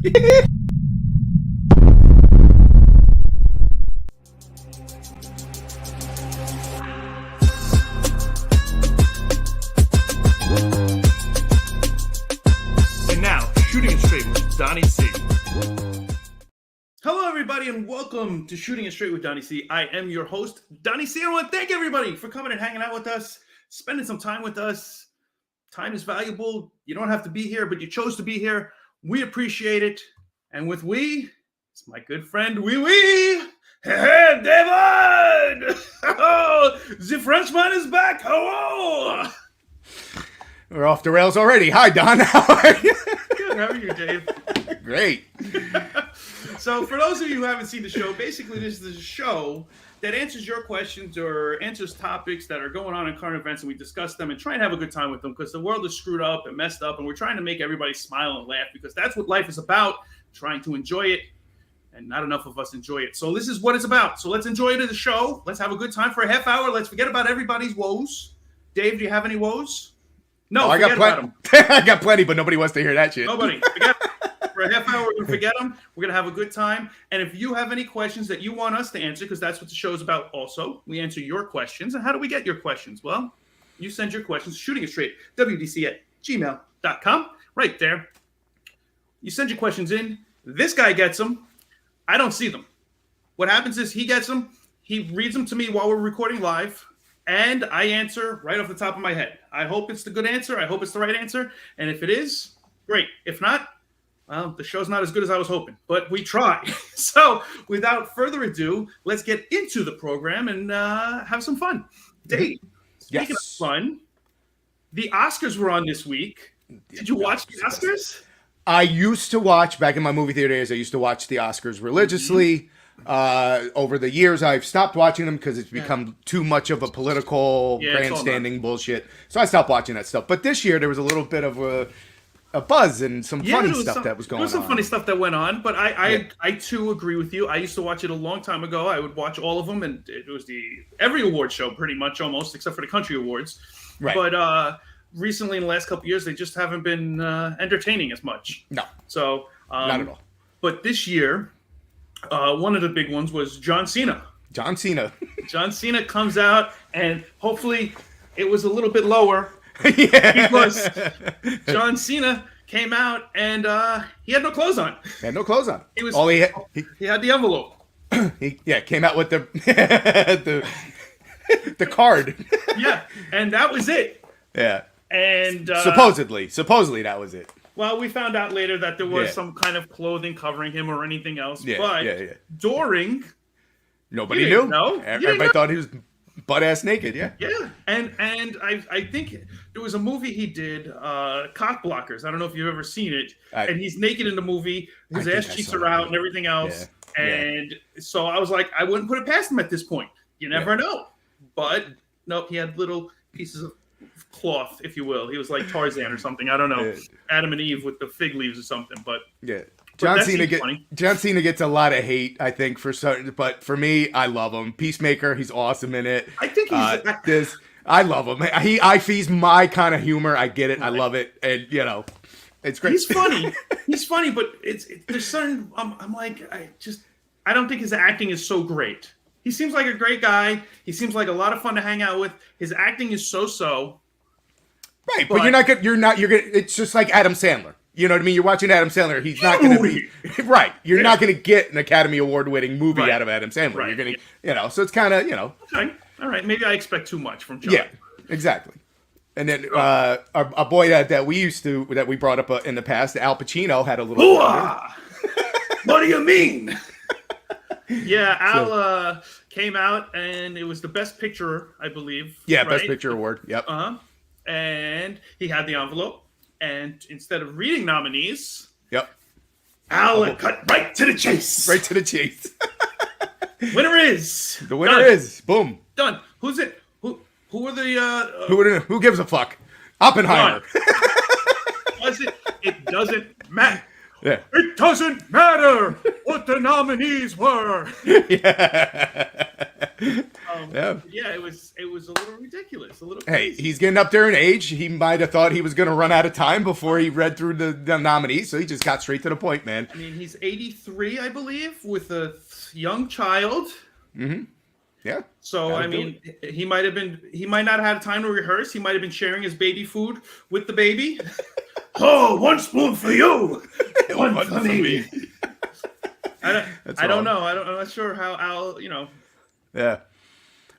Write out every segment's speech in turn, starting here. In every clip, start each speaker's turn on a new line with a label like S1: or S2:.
S1: And now, Shooting It Straight with Donnie C. Hello, everybody, and welcome to Shooting It Straight with Donnie C. I am your host, Donnie C. I want to thank everybody for coming and hanging out with us, spending some time with us. Time is valuable. You don't have to be here, but you chose to be here. We appreciate it. And with we, it's my good friend, Hey, David! Oh, the Frenchman is back. Hello!
S2: We're off the rails already. Hi, Don. How are you?
S1: Good. How are you, Dave?
S2: Great.
S1: So, for those of you who haven't seen the show, basically this is a show that answers your questions or answers topics that are going on in current events, and we discuss them and try and have a good time with them because the world is screwed up and messed up, and we're trying to make everybody smile and laugh because that's what life is about, trying to enjoy it, and not enough of us enjoy it. So this is what it's about. So let's enjoy it as a show. Let's have a good time for a half hour. Let's forget about everybody's woes. Dave, do you have any woes? No,
S2: I got plenty. I got plenty, but nobody wants to hear that shit.
S1: Nobody. Forget for a half hour, we're going to forget them. We're going to have a good time. And if you have any questions that you want us to answer, because that's what the show is about also, we answer your questions. And how do we get your questions? Well, you send your questions, shooting it straight, wdc@gmail.com, right there. You send your questions in. This guy gets them. I don't see them. What happens is he gets them. He reads them to me while we're recording live. And I answer right off the top of my head. I hope it's the good answer. I hope it's the right answer. And if it is, great. If not, well, the show's not as good as I was hoping. But we try. So without further ado, let's get into the program and have some fun. Dave, speaking of fun, the Oscars were on this week. Did you watch the Oscars?
S2: I used to watch, back in my movie theater days, I used to watch the Oscars religiously. Mm-hmm. Over the years, I've stopped watching them because it's become too much of a political grandstanding bullshit. So I stopped watching that stuff. But this year, there was a little bit of a buzz and some funny stuff that was going on.
S1: There was some funny stuff that went on, but I too agree with you. I used to watch it a long time ago. I would watch all of them, and it was every award show pretty much almost, except for the country awards. Right. But recently, in the last couple of years, they just haven't been entertaining as much. No. So not at all. But this year, one of the big ones was John Cena. John Cena comes out, and hopefully it was a little bit lower. Because John Cena came out, and he had no clothes on. He was he had the envelope.
S2: He came out with the the card.
S1: Yeah, and that was it.
S2: Yeah.
S1: And
S2: supposedly that was it.
S1: Well, we found out later that there was some kind of clothing covering him or anything else. But during...
S2: Nobody knew. No, everybody thought he was butt-ass naked, Yeah,
S1: and I think there was a movie he did, Cock Blockers. I don't know if you've ever seen it. And he's naked in the movie. His ass cheeks are out and everything else. Yeah. And so I was like, I wouldn't put it past him at this point. You never know. But, nope, he had little pieces of cloth, if you will. He was like Tarzan or something. I don't know. Adam and Eve with the fig leaves or something. But John Cena gets a lot of hate, I think, for certain. But for me, I love him. Peacemaker, he's awesome in it. I think he's
S2: I love him. He's my kind of humor. I get it. I love it. And it's great.
S1: He's funny. But there's certain. I'm like, I don't think his acting is so great. He seems like a great guy. He seems like a lot of fun to hang out with. His acting is so.
S2: Right, but you're not. It's just like Adam Sandler. You know what I mean? You're watching Adam Sandler. He's not going to be right. You're not going to get an Academy Award-winning movie out of Adam Sandler. Right. You're going to, so it's kind of,
S1: Okay, all right. Maybe I expect too much from John.
S2: Yeah, exactly. And then a boy that we brought up in the past, Al Pacino, had a little.
S1: What do you mean? Yeah, Al came out, and it was the Best Picture, I believe.
S2: Yeah, right? Best Picture award. Yep.
S1: And he had the envelope, and instead of reading nominees,
S2: Al
S1: cut right to the chase.
S2: Right to the chase.
S1: Winner is.
S2: The winner is. Boom.
S1: Done. Who's it? Who are the?
S2: Who gives a fuck? Oppenheimer.
S1: It doesn't matter.
S2: Yeah.
S1: It doesn't matter what the nominees were.
S2: Yeah.
S1: Yeah, it was a little ridiculous, a little crazy.
S2: Hey, he's getting up there in age. He might have thought he was going to run out of time before he read through the nominees, so he just got straight to the point, man.
S1: I mean, he's 83, I believe, with a young child.
S2: Mm-hmm. Yeah.
S1: So I mean, he might not have had time to rehearse. He might have been sharing his baby food with the baby. Oh, 1 spoon for you, one for me. I don't know. I'm not sure how Al.
S2: Yeah.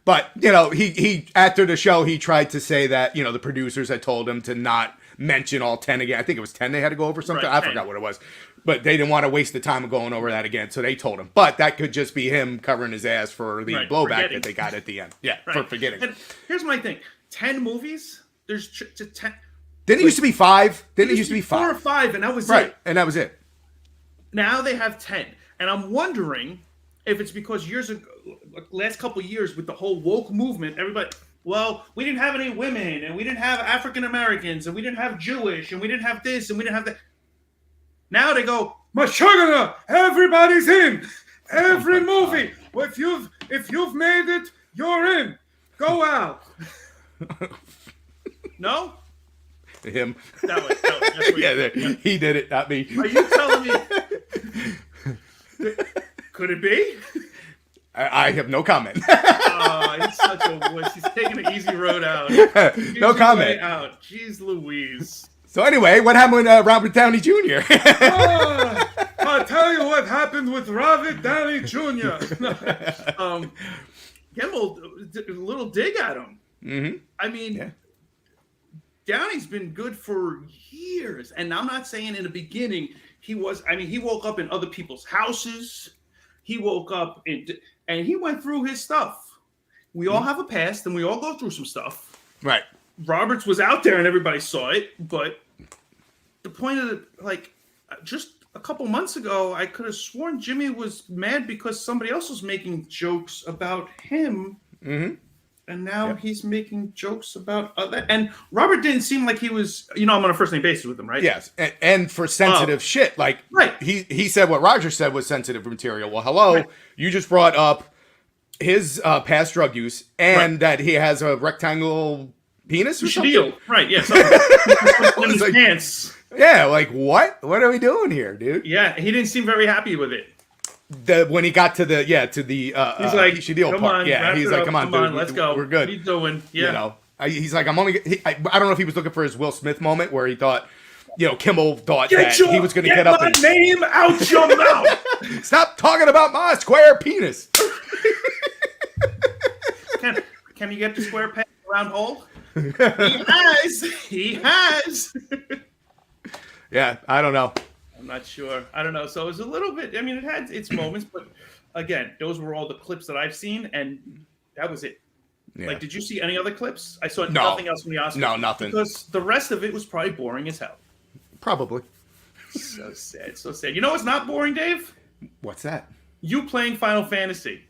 S2: But he after the show he tried to say that the producers had told him to not mention all 10 again. I think it was 10 they had to go over something. Right, I forgot what it was. But they didn't want to waste the time of going over that again, so they told him. But that could just be him covering his ass for the blowback that they got at the end. Yeah, for forgetting.
S1: And here's my thing: 10 movies. There's 10.
S2: Didn't it used to be 5? Didn't it used to be 5?
S1: 4 or 5, and that was
S2: right,
S1: it.
S2: And that was it.
S1: Now they have 10, and I'm wondering if it's because last couple years with the whole woke movement, everybody. Well, we didn't have any women, and we didn't have African Americans, and we didn't have Jewish, and we didn't have this, and we didn't have that. Now they go, Mashagana, everybody's in. Every movie. If you've made it, you're in. Go out. No?
S2: Him.
S1: That was
S2: yeah, he did it, not me.
S1: Are you telling me? Could it be?
S2: I have no comment.
S1: He's such a wuss. He's taking an easy road out.
S2: No comment.
S1: Out. Jeez Louise.
S2: So anyway, what happened with Robert Downey Jr.?
S1: I'll tell you what happened with Robert Downey Jr. Kimmel, a little dig at him.
S2: Mm-hmm.
S1: I mean, Downey's been good for years. And I'm not saying in the beginning he woke up in other people's houses. He woke up and he went through his stuff. We all have a past and we all go through some stuff.
S2: Right.
S1: Roberts was out there and everybody saw it, but the point of it, just a couple months ago, I could have sworn Jimmy was mad because somebody else was making jokes about him, and now he's making jokes about other. And Robert didn't seem like he was, I'm on a first name basis with him, right?
S2: Yes, and for sensitive shit, he said what Roger said was sensitive material. Well, hello, you just brought up his past drug use and that he has a rectangle penis or something?
S1: Right, yes. In his pants.
S2: Yeah, what? What are we doing here, dude?
S1: Yeah, he didn't seem very happy with it.
S2: When he got to the
S1: he's like,
S2: Shadil
S1: come
S2: part.
S1: on,
S2: yeah, he's like, come on, dude,
S1: let's go.
S2: We're good.
S1: What are you doing? Yeah.
S2: He's like, I don't know if he was looking for his Will Smith moment where he thought, Kimmel thought that he was going to get up and
S1: name out your mouth.
S2: Stop talking about my square penis.
S1: Can you get the square penis round hole? He has.
S2: Yeah, I don't know.
S1: I'm not sure. I don't know. So it was a little bit. I mean, it had its moments, but again, those were all the clips that I've seen, and that was it. Yeah. Did you see any other clips? I saw nothing else from the Oscars.
S2: No, nothing.
S1: Because the rest of it was probably boring as hell.
S2: Probably.
S1: So sad. So sad. You know what's not boring, Dave?
S2: What's that?
S1: You playing Final Fantasy.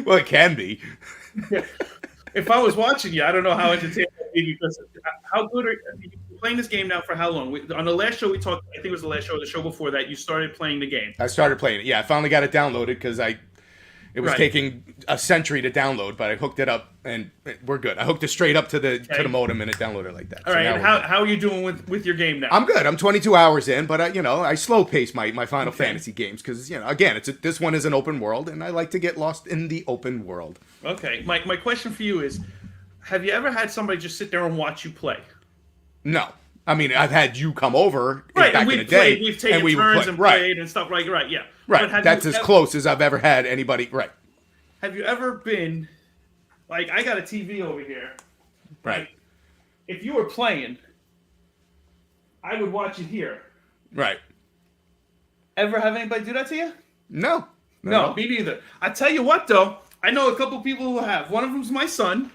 S2: Well, it can be.
S1: If I was watching you, I don't know how entertaining it would be because how good are you playing this game now for how long? On the last show we talked, I think it was the last show, the show before that, you started playing the game.
S2: I started playing it. Yeah, I finally got it downloaded because it was taking a century to download, but I hooked it up and we're good. I hooked it straight up to the modem and it downloaded like that.
S1: All right, and how are you doing with your game now?
S2: I'm good. I'm 22 hours in, but I slow pace my Final Fantasy games because again, this one is an open world and I like to get lost in the open world.
S1: Okay, my question for you is, have you ever had somebody just sit there and watch you play?
S2: No. I mean, I've had you come over back in the day.
S1: We've taken turns and played and stuff. Right, yeah.
S2: Right, that's as close as I've ever had anybody. Right.
S1: Have you ever been, I got a TV over here.
S2: Right.
S1: If you were playing, I would watch it here.
S2: Right.
S1: Ever have anybody do that to you?
S2: No.
S1: No, me neither. I tell you what, though. I know a couple people who have. One of them's my son.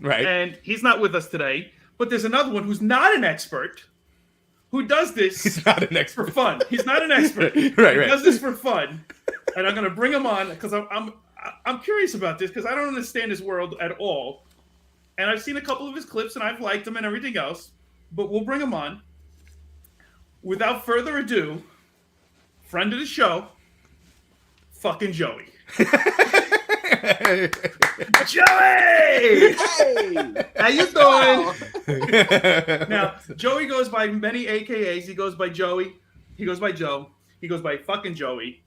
S2: Right.
S1: And he's not with us today. But there's another one who's not an expert who does this
S2: He's not an expert.
S1: for fun. He's not an expert.
S2: Right.
S1: He does this for fun. And I'm going to bring him on because I'm curious about this because I don't understand his world at all. And I've seen a couple of his clips and I've liked them and everything else. But we'll bring him on. Without further ado, friend of the show, fucking Joey. Joey!
S3: Hey!
S1: How you doing? Now, Joey goes by many AKAs. He goes by Joey. He goes by Joe. He goes by fucking Joey.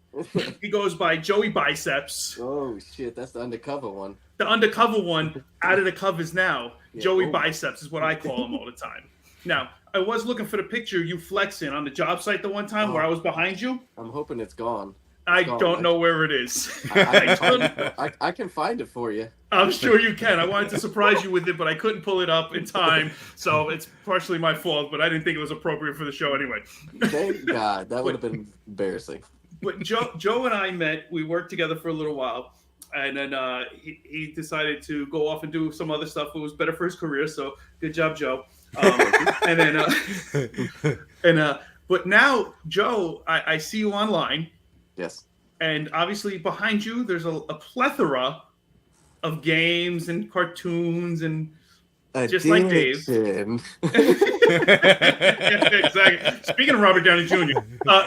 S1: He goes by Joey Biceps.
S3: Oh, shit. That's the undercover one.
S1: The undercover one, out of the covers now. Yeah. Joey Biceps is what I call him all the time. Now, I was looking for the picture you flexing on the job site the one time where I was behind you.
S3: I'm hoping it's gone.
S1: I don't know where it is.
S3: I can find it for you.
S1: I'm sure you can. I wanted to surprise you with it, but I couldn't pull it up in time. So it's partially my fault, but I didn't think it was appropriate for the show anyway.
S3: Thank God. That would have been embarrassing.
S1: But Joe and I met. We worked together for a little while. And then he decided to go off and do some other stuff. It was better for his career. So good job, Joe. But now, Joe, I see you online.
S3: Yes.
S1: And obviously behind you, there's a plethora of games and cartoons and just like Dave.
S3: Yeah,
S1: exactly. Speaking of Robert Downey Jr. No.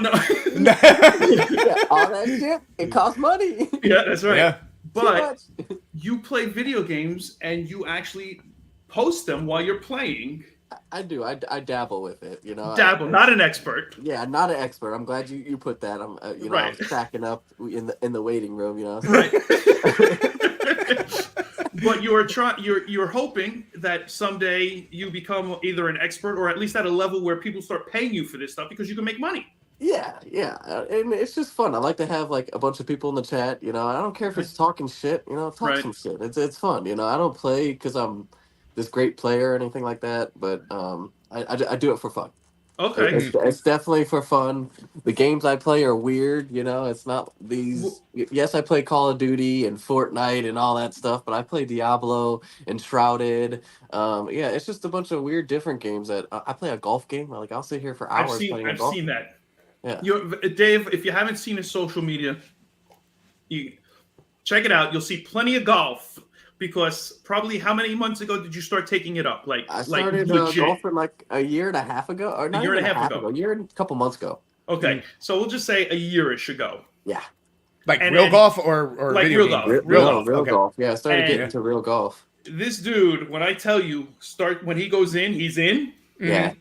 S3: All that shit, it costs money.
S1: Yeah, that's right. Yeah.
S3: But
S1: you play video games and you actually post them while you're playing.
S3: I do. I dabble with it, you know.
S1: Dabble, not an expert.
S3: Yeah, not an expert. I'm glad you put that. I'm
S1: right.
S3: I'm stacking up in the waiting room, you know.
S1: Right. But you're hoping that someday you become either an expert or at least at a level where people start paying you for this stuff because you can make money.
S3: Yeah, and it's just fun. I like to have like a bunch of people in the chat, you know. I don't care if it's talking shit, you know. Talk some shit. It's fun, you know. I don't play because I'm this great player or anything like that, but I do it for fun.
S1: Okay.
S3: It's definitely for fun. The games I play are weird, you know. It's not these. Yes, I play Call of Duty and Fortnite and all that stuff, but I play Diablo and Shrouded. Yeah, it's just a bunch of weird, different games that I play a golf game. Like I'll sit here for hours playing a golf.
S1: I've seen that.
S3: Yeah.
S1: Dave, if you haven't seen his social media, you check it out. You'll see plenty of golf. Because probably how many months ago did you start taking it up?
S3: I started golfing like a year and a half ago, or not a year and a half ago. A year and a couple months ago.
S1: Okay, so we'll just say a yearish ago.
S3: Yeah,
S2: real golf or
S1: like
S2: video
S1: real golf.
S3: Real golf. Yeah, I started getting into real golf.
S1: This dude, when I tell you, when he goes in, he's in.
S3: Yeah.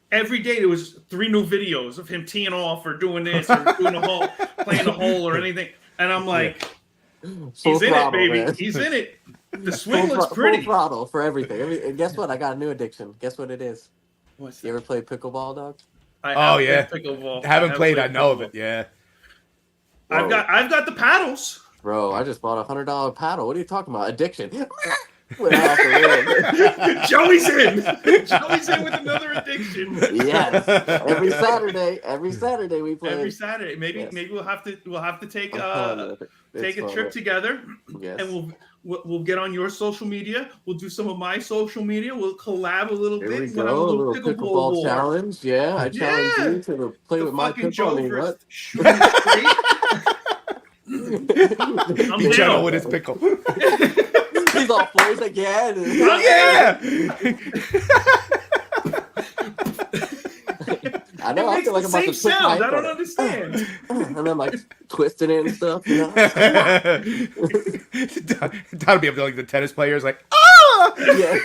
S1: Every day there was 3 new videos of him teeing off or doing this or doing a hole, playing a hole or anything, and I'm like. He's in it, baby. Man. He's in it. The swing looks pretty.
S3: Full throttle for everything. And guess what? I got a new addiction. Guess what it is?
S1: What's
S3: you ever played pickleball, dog?
S1: Pickleball.
S2: I haven't played. I know of it. Yeah.
S1: Whoa. I've got the paddles.
S3: Bro, I just bought $100 paddle. What are you talking about? Addiction.
S1: Joey's in. Joey's in with another addiction.
S3: Yes. Every Saturday we play.
S1: Every Saturday. Maybe we'll have to take a trip together.
S3: Yes.
S1: And we'll get on your social media. We'll do some of my social media. We'll collab a little bit.
S3: Here we go. A little pickleball challenge. Yeah, I challenge you to play with my pickleball.
S2: I'm down with his pickle.
S3: He's all floors again.
S2: Oh, yeah.
S3: I know. I feel like I'm about to twist
S1: sound. I don't understand.
S3: And I'm like twisting it and stuff. You know?
S2: That'd be up to like the tennis players, like, oh!
S3: Yeah.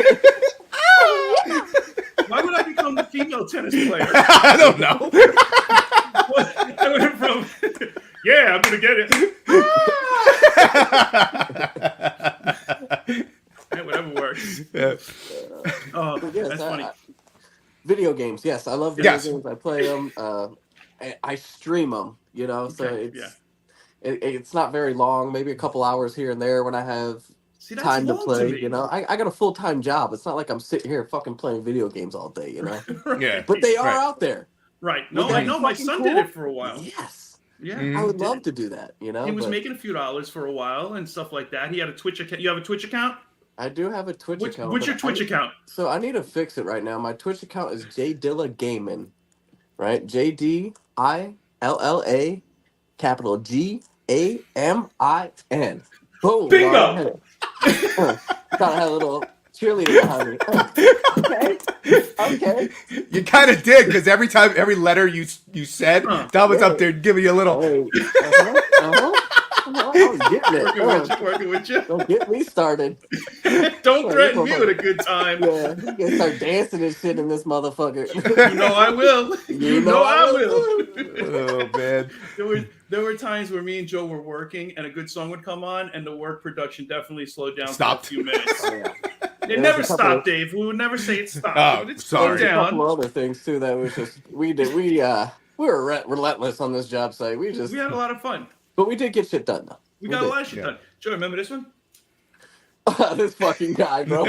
S1: Why would I become the female tennis player?
S2: I don't know.
S1: I went from, yeah, I'm gonna get it. Whatever works.
S2: Yeah.
S1: That's funny.
S3: Video games, yes, I love video games. I play them. I stream them. You know, so it's not very long. Maybe a couple hours here and there when I have time to play. You know, I got a full-time job. It's not like I'm sitting here fucking playing video games all day. You know.
S2: Yeah.
S3: But they are out there.
S1: Right. No, I know. My son did it for a while.
S3: Yes.
S1: Yeah.
S3: I would love to do that. You know.
S1: He was making a few dollars for a while and stuff like that. He had a Twitch account. You have a Twitch account?
S3: I do have a Twitch account.
S1: What's your Twitch account?
S3: So I need to fix it right now. My Twitch account is JDilla Gaming, right? JDILLA capital GAMIN. Boom.
S1: Bingo.
S3: Thought I had a little cheerleader behind me. Okay.
S2: You kind of did, because every letter you said, Dom was up there giving you a little.
S3: I was getting it.
S1: Working with you.
S3: Don't get me started.
S1: Don't threaten me with a good time.
S3: Yeah, you can start dancing and shit in this motherfucker.
S1: You know I will. You know I will.
S2: Oh man.
S1: There were times where me and Joe were working and a good song would come on and the work production definitely slowed down
S2: Stopped.
S1: for a few minutes.
S3: Oh, yeah.
S1: It never stopped, Dave. We would never say it stopped.
S2: Oh,
S1: But it
S2: sorry.
S1: slowed down.
S3: A couple other things too that was just we were relentless on this job site. We
S1: had a lot of fun.
S3: But we did get shit done though.
S1: We got a lot of shit done. Joe, remember this one?
S3: This fucking guy, bro.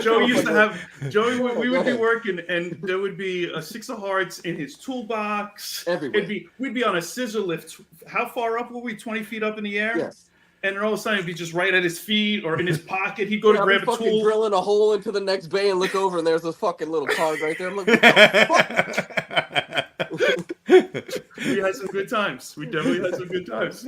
S1: Joey used to have we would be working and there would be a 6 of hearts in his toolbox.
S3: Everywhere.
S1: We'd be on a scissor lift. How far up were we? 20 feet up in the air?
S3: Yes.
S1: And then all of a sudden it'd be just right at his feet or in his pocket. He'd go to grab a tool.
S3: Drilling a hole into the next bay and look over and there's this fucking little card right there. I'm like, what the
S1: fuck? We had some good times. We definitely had some good times.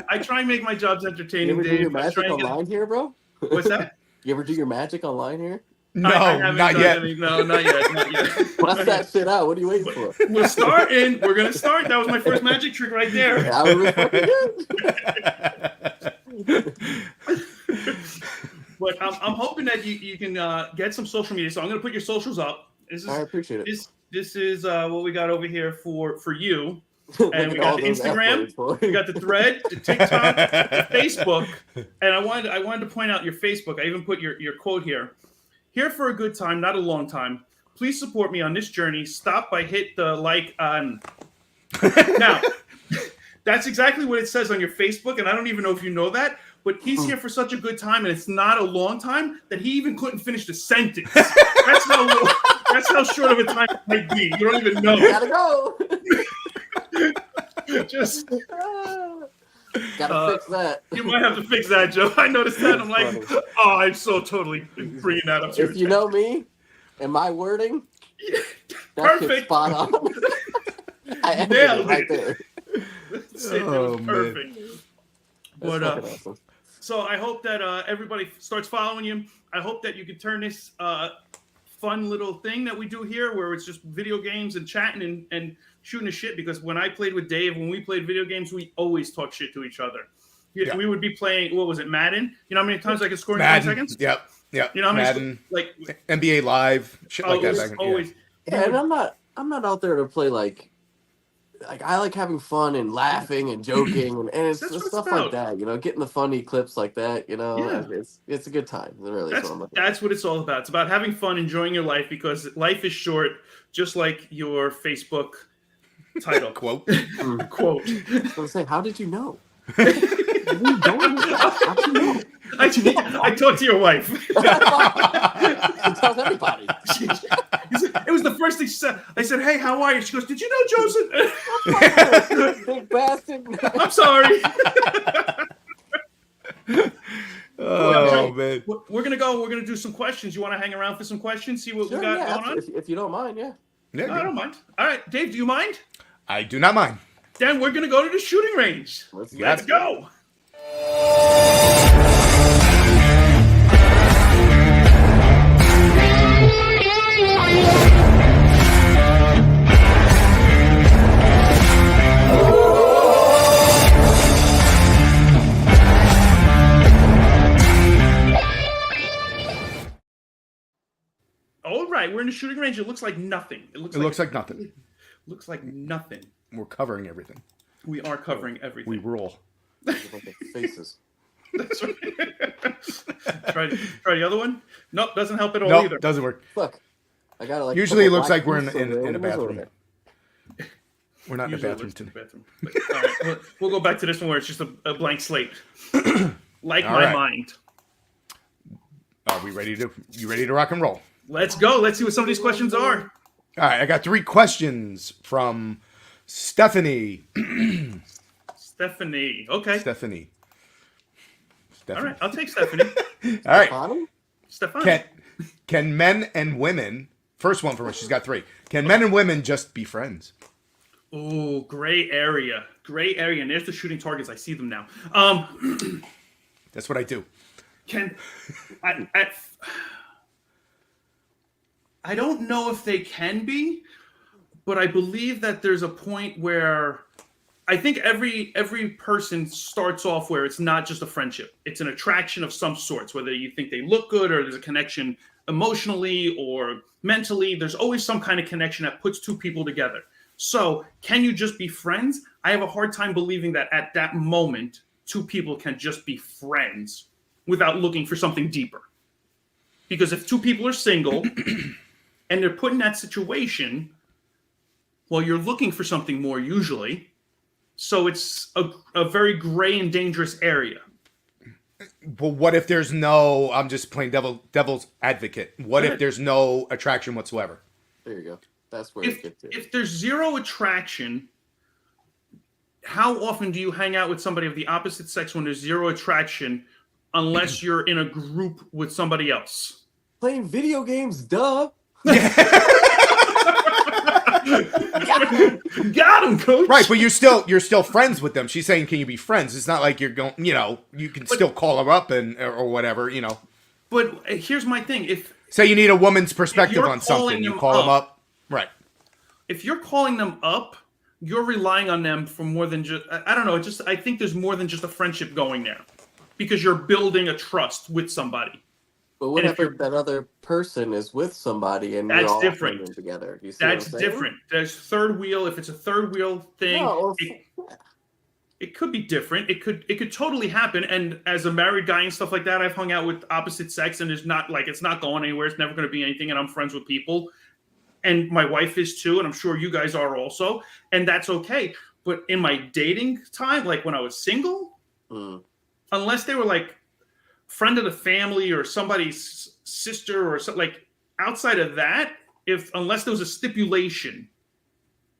S1: I try and make my jobs entertaining.
S3: You ever do your magic online here, bro?
S1: What's that?
S3: You ever do your magic online here?
S2: No, not yet.
S1: No, not yet. Not yet.
S3: Bust that shit out. What are you waiting for?
S1: We're starting. We're gonna start. That was my first magic trick right there.
S3: Yeah, I was fucking good.
S1: But I'm hoping that you can get some social media. So I'm gonna put your socials up.
S3: I appreciate it.
S1: This is what we got over here for you. And we got the Instagram, we got the Thread, the TikTok, the Facebook, and I wanted to point out your Facebook. I even put your quote here. Here for a good time, not a long time. Please support me on this journey. Stop by hit the like on. Now, that's exactly what it says on your Facebook, and I don't even know if you know that. But he's here for such a good time, and it's not a long time that he even couldn't finish the sentence. That's how short of a time it might be. You don't even know.
S3: Gotta go.
S1: Just
S3: gotta fix that.
S1: You might have to fix that, Joe. I noticed that. I'm like, oh, I'm so totally bringing that up to
S3: If you know me and my wording,
S1: perfect.
S3: Spot on. I ended it right there.
S1: It was perfect. But
S3: awesome.
S1: So I hope that everybody starts following you. I hope that you can turn this fun little thing that we do here, where it's just video games and chatting and shooting the shit. Because when I played with Dave, when we played video games, we always talk shit to each other. Yeah. We would be playing, what was it, Madden? You know how many times I could score in 20 seconds?
S2: Yep.
S1: You know how many
S2: Madden,
S1: like
S2: NBA Live, shit like that.
S1: Always.
S3: Yeah, and I'm not out there to play like I like having fun and laughing and joking and it's stuff like that, you know, getting the funny clips like that, you know. Yeah. It's a good time.
S1: That's what it's all about. It's about having fun, enjoying your life, because life is short, just like your Facebook title.
S2: Quote.
S1: Quote.
S3: I was gonna say, how did you know? How'd you know?
S1: I talked to your wife.
S3: Tell everybody.
S1: It was the first thing she said. I said, "Hey, how are you?" She goes, "Did you know Joseph?"
S3: Big bastard.
S1: I'm sorry.
S2: Oh man.
S1: We're gonna go. We're gonna do some questions. You want to hang around for some questions? See what we got going on.
S3: If you don't mind, yeah.
S1: No, I don't mind. All right, Dave, do you mind?
S2: I do not mind.
S1: Then we're gonna go to the shooting range. Let's go. All right, we're in the shooting range. It looks like nothing. It looks like
S2: nothing.
S1: Looks like nothing.
S2: We're covering everything.
S1: We are covering everything.
S2: We roll.
S3: Faces.
S1: That's right. try the other one. Nope, doesn't help at all either.
S2: Doesn't work.
S3: Look, I got like.
S2: Usually it looks like we're in a bathroom. We're not in a bathroom today.
S1: All right, we'll go back to this one where it's just a blank slate. Like my mind.
S2: Are we ready to? You ready to rock and roll?
S1: Let's go. Let's see what some of these questions are.
S2: All right, I got 3 questions from Stephanie.
S1: Stephanie. Okay.
S2: Stephanie.
S1: All right, I'll take Stephanie.
S2: All right.
S3: Stephanie?
S2: Can men and women, first one from her, she's got 3. Can men and women just be friends?
S1: Oh, gray area. Gray area. And there's the shooting targets. I see them now.
S2: That's what I do.
S1: I don't know if they can be, but I believe that there's a point where I think every person starts off where it's not just a friendship. It's an attraction of some sorts, whether you think they look good or there's a connection emotionally or mentally. There's always some kind of connection that puts two people together. So can you just be friends? I have a hard time believing that at that moment, two people can just be friends without looking for something deeper. Because if two people are single and they're put in that situation, well, you're looking for something more usually. So it's a very gray and dangerous area.
S2: But what if there's no, I'm just playing devil's advocate. What if there's no attraction whatsoever?
S3: There you go. That's where it gets to.
S1: If there's zero attraction, how often do you hang out with somebody of the opposite sex when there's zero attraction unless you're in a group with somebody else?
S3: Playing video games, duh.
S1: Got him, coach.
S2: Right, but you're still friends with them. She's saying, can you be friends? It's not like you're going, you can still call her up or whatever,
S1: But here's my thing.
S2: Say you need a woman's perspective on something, you call them up. Right.
S1: If you're calling them up, you're relying on them for more than just, I don't know, I think there's more than just a friendship going there. Because you're building a trust with somebody.
S3: But what if that other person is with somebody and you're all different together? You see
S1: that's different. There's third wheel. If it's a third wheel thing, it could be different. It could totally happen. And as a married guy and stuff like that, I've hung out with opposite sex, and it's not going anywhere. It's never going to be anything. And I'm friends with people, and my wife is too, and I'm sure you guys are also, and that's okay. But in my dating time, like when I was single, unless they were like friend of the family or somebody's sister or something, like outside of that, unless there was a stipulation,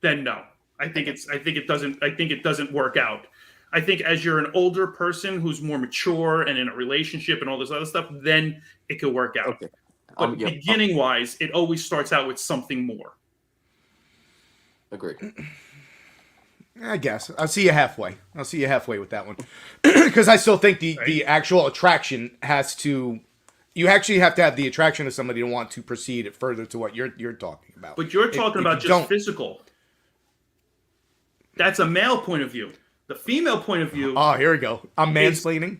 S1: then no. I think it doesn't work out. I think as you're an older person who's more mature and in a relationship and all this other stuff, then it could work out. Okay. But beginning wise, it always starts out with something more.
S3: Agree.
S2: I guess. I'll see you halfway. With that one. Because I still think the actual attraction you actually have to have the attraction of somebody to want to proceed it further to what you're talking about.
S1: But you're talking about just physical. That's a male point of view. The female point of view.
S2: Oh, here we go. I'm mansplaining.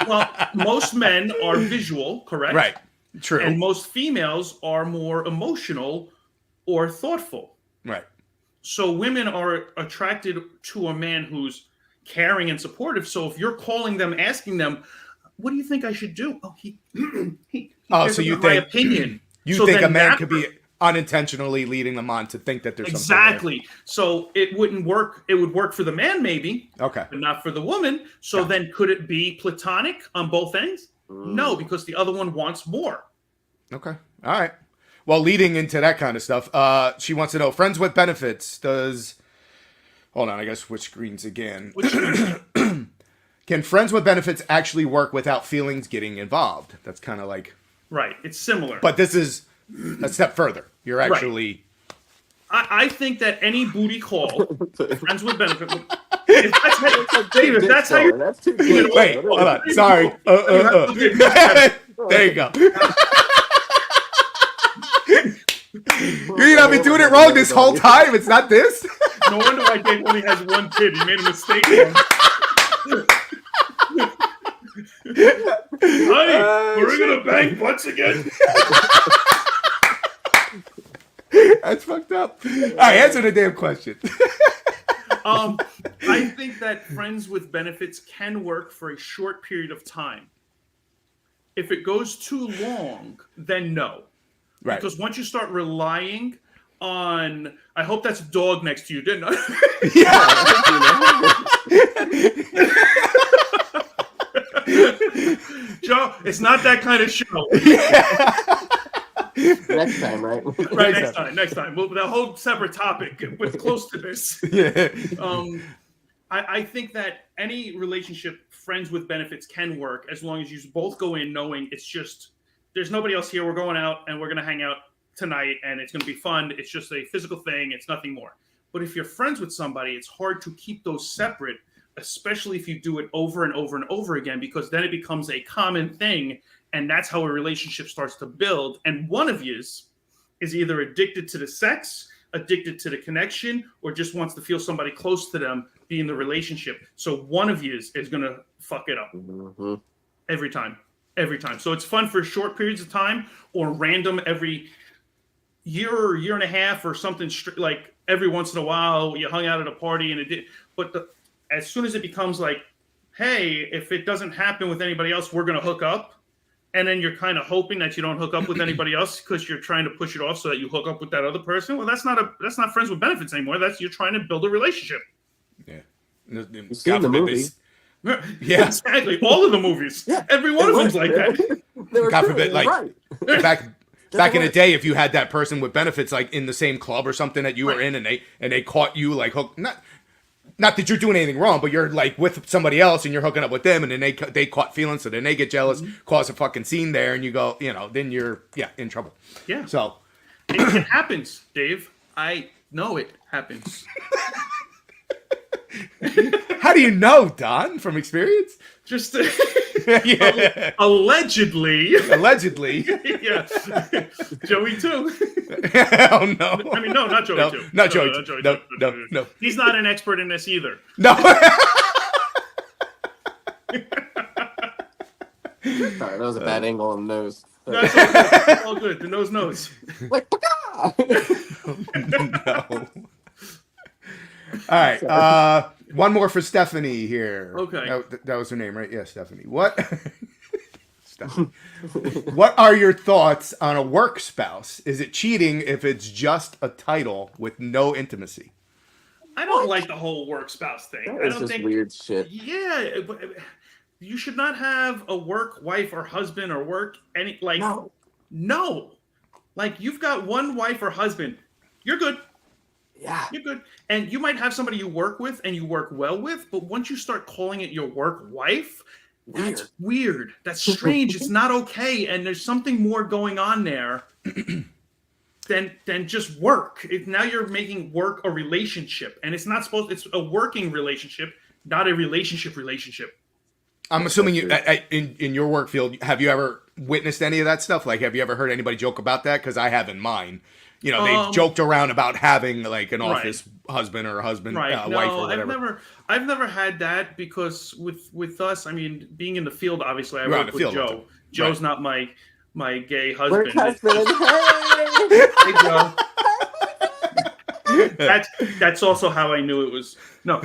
S1: Well, most men are visual, correct?
S2: Right. True.
S1: And most females are more emotional or thoughtful.
S2: Right.
S1: So women are attracted to a man who's caring and supportive. So if you're calling them, asking them, what do you think I should do? Oh, he
S2: so you think
S1: my opinion.
S2: You think a man could be unintentionally leading them on to think that there's
S1: exactly
S2: something there.
S1: So it wouldn't work. It would work for the man maybe,
S2: okay,
S1: but not for the woman. So then could it be platonic on both ends? No, because the other one wants more.
S2: Okay. All right. Well, leading into that kind of stuff, she wants to know, friends with benefits hold on, I gotta switch screens again. Can friends with benefits actually work without feelings getting involved? That's kind of like...
S1: Right, it's similar.
S2: But this is a step further. You're actually...
S1: Right. I think that any booty call, friends with benefits... If that's how you're...
S2: That's too good. Wait, hold on. Sorry. There you go. You've not been doing it wrong this whole time. It's not this.
S1: No wonder why Dave only has one kid. He made a mistake. Honey, we're gonna bang butts again.
S2: That's fucked up. All right, answer the damn question.
S1: I think that friends with benefits can work for a short period of time. If it goes too long, then no. Right. Because once you start relying on, I hope that's a dog next to you, didn't I? Joe, it's not that kind of show.
S3: Next time, right?
S1: Right, next time. Well, that whole separate topic was close to this.
S2: Yeah.
S1: I think that any relationship, friends with benefits, can work as long as you both go in knowing it's just, there's nobody else here. We're going out and we're going to hang out tonight and it's going to be fun. It's just a physical thing. It's nothing more. But if you're friends with somebody, it's hard to keep those separate, especially if you do it over and over and over again, because then it becomes a common thing. And that's how a relationship starts to build. And one of yous is either addicted to the sex, addicted to the connection, or just wants to feel somebody close to them be in the relationship. So one of you is going to fuck it up every time. So it's fun for short periods of time or random every year or year and a half or something, like every once in a while you hung out at a party and it did. But as soon as it becomes like, hey, if it doesn't happen with anybody else, we're going to hook up. And then you're kind of hoping that you don't hook up with anybody else because you're trying to push it off so that you hook up with that other person. Well, that's not friends with benefits anymore. You're trying to build a relationship.
S2: Yeah.
S3: You've seen the movie.
S1: Yeah, exactly. All of the movies. Yeah. Every one of them's like that.
S2: God forbid, like back in the day, if you had that person with benefits, like in the same club or something that you were in, and they caught you like hooked, not that you're doing anything wrong, but you're like with somebody else and you're hooking up with them, and then they caught feelings, so then they get jealous, cause a fucking scene there, and you go, then you're in trouble.
S1: Yeah.
S2: So
S1: it happens, Dave. I know it happens.
S2: How do you know, Don? From experience?
S1: Just allegedly.
S2: Allegedly.
S1: Yeah. Joey too.
S2: Oh no.
S1: I mean, no, not Joey too.
S2: Not Joey. No.
S1: He's not an expert in this either.
S2: No.
S3: Sorry, that was a bad angle on the nose.
S1: That's all good. The nose knows.
S3: Like,
S2: no. All right. One more for Stephanie here.
S1: Okay.
S2: That was her name, right? Yeah, Stephanie. What? Stephanie. What are your thoughts on a work spouse? Is it cheating if it's just a title with no intimacy?
S1: I don't like the whole work spouse thing.
S3: That is just weird shit.
S1: Yeah. You should not have a work wife or husband or work any like no. Like you've got one wife or husband. You're good.
S3: Yeah.
S1: You're good. And you might have somebody you work with and you work well with, but once you start calling it your work wife, that's weird. That's strange. It's not okay. And there's something more going on there than just work. Now you're making work a relationship. And it's a working relationship, not a relationship.
S2: I'm assuming you in your work field, have you ever witnessed any of that stuff? Like, have you ever heard anybody joke about that? Because I have in mine. They've joked around about having like an office husband or wife or whatever.
S1: I've never had that because with us, I mean, being in the field, obviously, I work with Joe. Joe's not my gay husband.
S3: Work husband.
S1: Hey, Joe. That's also how I knew it was. No.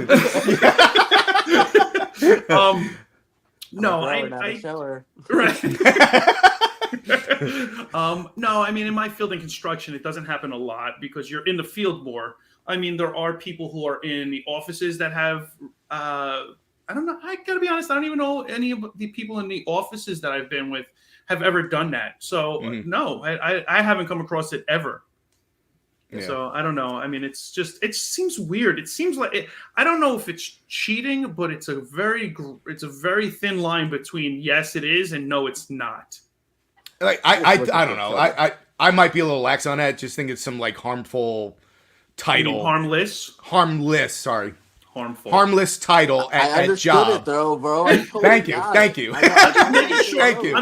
S1: No, right. No, I mean, in my field in construction, it doesn't happen a lot because you're in the field more. I mean, there are people who are in the offices that have, I don't know. I gotta be honest. I don't even know any of the people in the offices that I've been with have ever done that. So no, I haven't come across it ever. Yeah. So I don't know. I mean, it seems weird. It seems like I don't know if it's cheating, but it's a very thin line between yes, it is, and no, it's not.
S2: Like I don't know. I might be a little lax on that. Just think it's some like harmful title. Harmless. Sorry. Harmless title at job.
S3: It though, bro.
S2: Thank you.
S1: I'm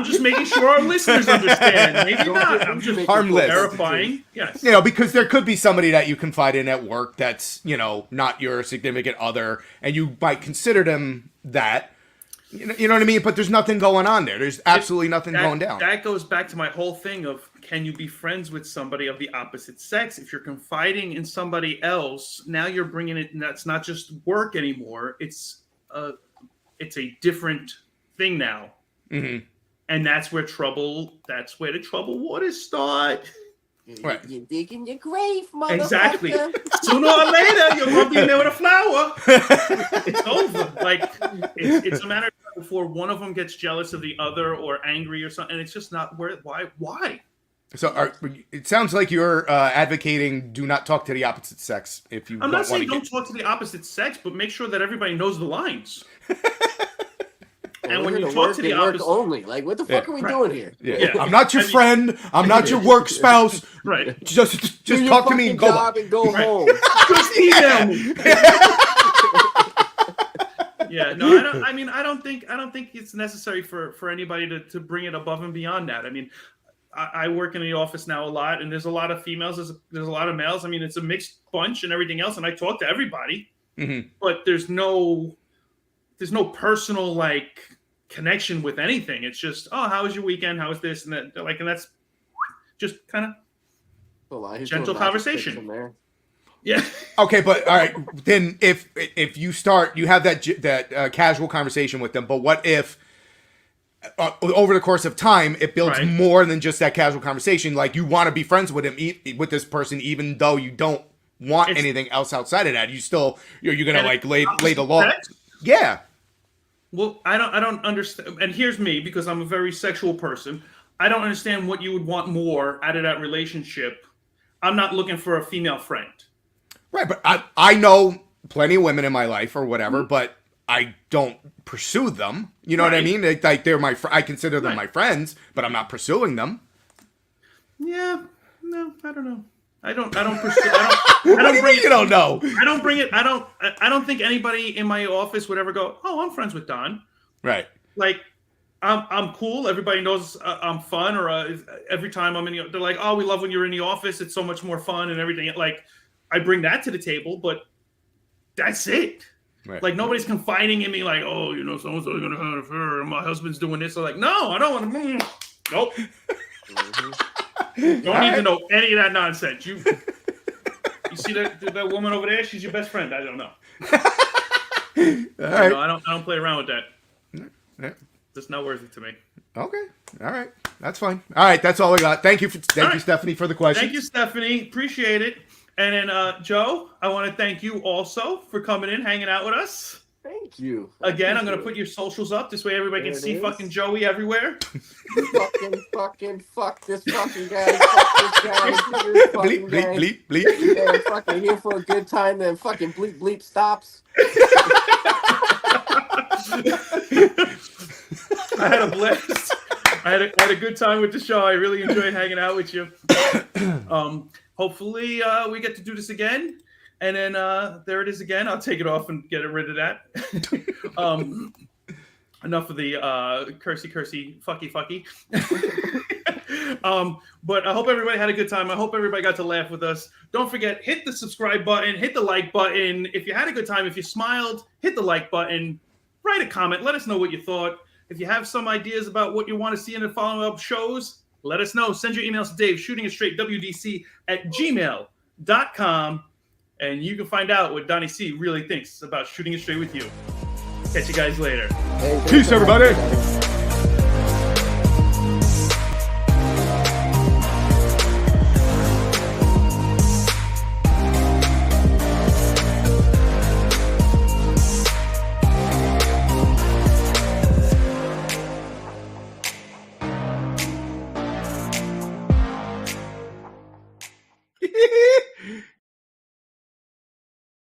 S1: just making sure our listeners understand. Maybe not. I'm just
S2: harmless.
S1: Verifying. Yes.
S2: Because there could be somebody that you confide in at work that's, not your significant other, and you might consider them that. You know what I mean? But there's nothing going on there. There's absolutely nothing going down.
S1: That goes back to my whole thing of, can you be friends with somebody of the opposite sex? If you're confiding in somebody else, now you're bringing it, and that's not just work anymore. It's a different thing now. Mm-hmm. And that's where the trouble waters start.
S3: Right. You dig in your grave, motherfucker.
S1: Exactly. Sooner or later, you're going to be in there with a flower. It's over. Like, it's a matter of time before one of them gets jealous of the other or angry or something. And it's just not why?
S2: So it sounds like you're advocating do not talk to the opposite sex.
S1: I'm not saying don't talk to the opposite sex, but make sure that everybody knows the lines. And when you talk to the opposite,
S3: only, like, what the fuck are we doing here?
S2: Yeah. I'm not your friend. I'm not your work spouse.
S1: Right.
S2: Just talk to me and go
S3: home.
S1: Just email me. Yeah. No, I don't think it's necessary for anybody to bring it above and beyond that. I mean, I work in the office now a lot, and there's a lot of females. There's a lot of males. I mean, it's a mixed bunch and everything else, and I talk to everybody. But there's no personal like connection with anything. It's just, oh, how was your weekend? How was this and that? Like, and that's just kind of gentle conversation. Yeah.
S2: Okay, but all right, then if you have that casual conversation with them, but what if over the course of time it builds more than just that casual conversation? Like, you want to be friends with him, with this person, even though you don't want anything else outside of that. You still you're gonna like lay the law. Yeah.
S1: Well, I don't understand. And here's me, because I'm a very sexual person. I don't understand what you would want more out of that relationship. I'm not looking for a female friend.
S2: Right, but I know plenty of women in my life or whatever, but I don't pursue them. You know what I mean? Like they're I consider them my friends, but I'm not pursuing them.
S1: Yeah, no, I don't know. I don't pursue. I don't bring it.
S2: You don't know.
S1: I don't bring it. I don't think anybody in my office would ever go, "Oh, I'm friends with Don."
S2: Right.
S1: Like, I'm cool. Everybody knows I'm fun. Or every time I'm in, they're like, "Oh, we love when you're in the office. It's so much more fun and everything." Like, I bring that to the table, but that's it. Right. Like, nobody's confiding in me. Like, "Oh, you know, so-and-so's gonna have an affair, and my husband's doing this." I'm like, "No, I don't want to." Nope. Don't need to know any of that nonsense. You see that woman over there? She's your best friend. I don't know.
S2: Right.
S1: No, I don't play around with that.
S2: Yeah.
S1: It's not worth it to me.
S2: Okay. All right. That's fine. All right. That's all we got. Thank you, Stephanie, for the question.
S1: Thank you, Stephanie. Appreciate it. And then, Joe, I want to thank you also for coming in, hanging out with us.
S3: Thank you.
S1: Again, I'm going to put your socials up. This way everybody can see fucking Joey everywhere.
S3: Fuck this fucking guy. Fuck this guy.
S2: Bleep, bleep, bleep, bleep.
S3: Yeah, fucking here for a good time, then fucking bleep, bleep stops.
S1: I had a blast. I had a good time with the show. I really enjoyed hanging out with you. Hopefully, we get to do this again. And then there it is again. I'll take it off and get rid of that. Enough of the cursey, fucky. But I hope everybody had a good time. I hope everybody got to laugh with us. Don't forget, hit the subscribe button, hit the like button. If you had a good time, if you smiled, hit the like button. Write a comment. Let us know what you thought. If you have some ideas about what you want to see in the following up shows, let us know. Send your emails to Dave, shootingitstraightwdc@gmail.com. And you can find out what Donnie C really thinks about Shooting It Straight with you. Catch you guys later.
S2: Peace, everybody.